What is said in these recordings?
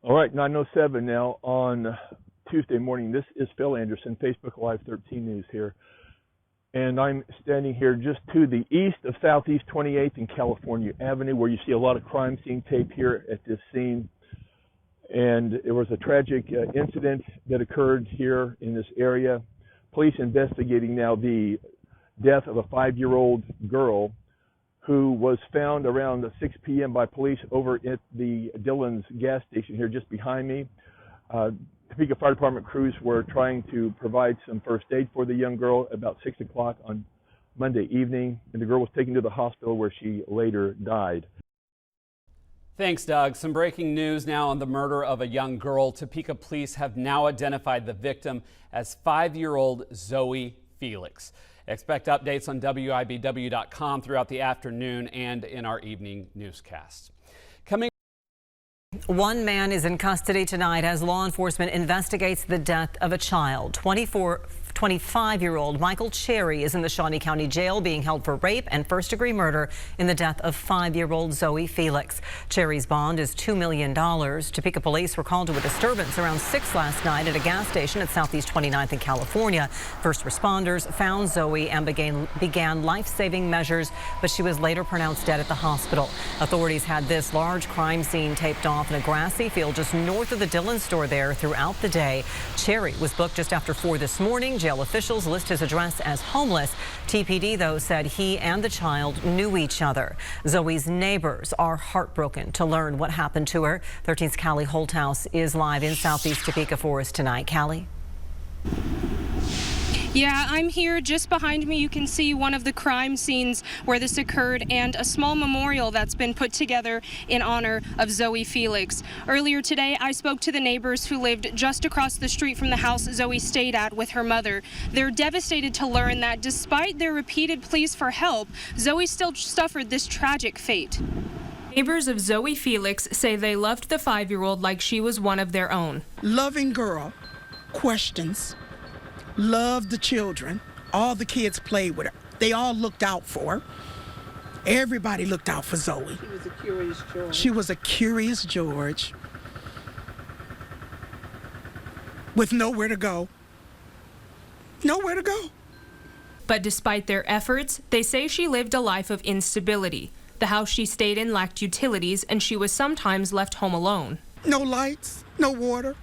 All right, 9:07 now on Tuesday morning. This is Phil Anderson, Facebook Live 13 News here. And I'm standing here just to the east of Southeast 28th and California Avenue, where you see a lot of crime scene tape here at this scene. And there was a tragic incident that occurred here in this area. Police investigating now the death of a 5-year-old girl who was found around 6 p.m. by police over at the Dillon's gas station here just behind me. Topeka Fire Department crews were trying to provide some first aid for the young girl about 6 o'clock on Monday evening, and the girl was taken to the hospital where she later died. Thanks, Doug. Some breaking news now on the murder of a young girl. Topeka police have now identified the victim as 5-year-old Zoey Felix. Expect updates on WIBW.com throughout the afternoon and in our evening newscast. One man is in custody tonight as law enforcement investigates the death of a child. 25-year-old Michael Cherry is in the Shawnee County Jail being held for rape and first-degree murder in the death of 5-year-old Zoey Felix. Cherry's bond is $2 million. Topeka police were called to a disturbance around 6 last night at a gas station at Southeast 29th in California. First responders found Zoey and began life-saving measures, but she was later pronounced dead at the hospital. Authorities had this large crime scene taped off in a grassy field just north of the Dillon store there throughout the day. Cherry was booked just after 4 this morning. Jail officials list his address as homeless. TPD, though, said he and the child knew each other. Zoey's neighbors are heartbroken to learn what happened to her. 13's Callie Holthouse is live in Southeast Topeka for us tonight. Callie? Yeah, I'm here. Just behind me you can see one of the crime scenes where this occurred and a small memorial that's been put together in honor of Zoey Felix. Earlier today I spoke to the neighbors who lived just across the street from the house Zoey stayed at with her mother. They're devastated to learn that despite their repeated pleas for help, Zoey still suffered this tragic fate. Neighbors of Zoey Felix say they loved the 5-year-old like she was one of their own. Loving girl, questions. Loved the children. All the kids played with her. They all looked out for her. Everybody looked out for Zoey. She was a curious George. She was a curious George with nowhere to go. Nowhere to go. But despite their efforts, they say she lived a life of instability. The house she stayed in lacked utilities, and she was sometimes left home alone. No lights, no water.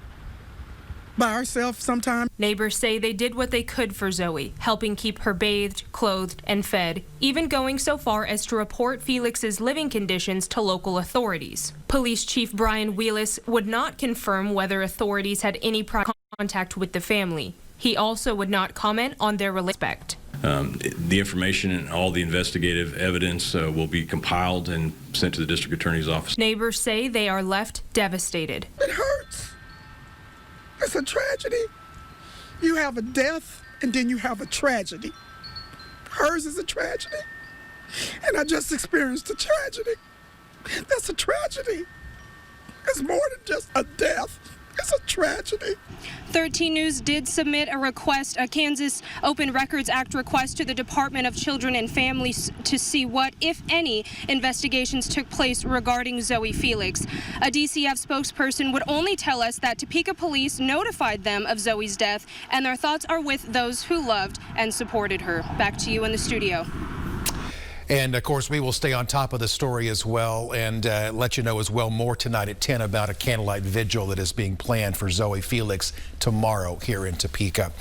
By herself sometimes. Neighbors say they did what they could for Zoey, helping keep her bathed, clothed, and fed, even going so far as to report Felix's living conditions to local authorities. Police Chief Brian Wheelis would not confirm whether authorities had any prior contact with the family. He also would not comment on their relationship. The information and all the investigative evidence will be compiled and sent to the district attorney's office. Neighbors say they are left devastated. It hurts. It's a tragedy. You have a death and then you have a tragedy. Hers is a tragedy. And I just experienced a tragedy. That's a tragedy. It's more than just a death. It's a tragedy. 13 News did submit a request, a Kansas Open Records Act request to the Department of Children and Families to see what, if any, investigations took place regarding Zoey Felix. A DCF spokesperson would only tell us that Topeka police notified them of Zoey's death, and their thoughts are with those who loved and supported her. Back to you in the studio. And of course, we will stay on top of the story as well and let you know as well more tonight at 10 about a candlelight vigil that is being planned for Zoey Felix tomorrow here in Topeka.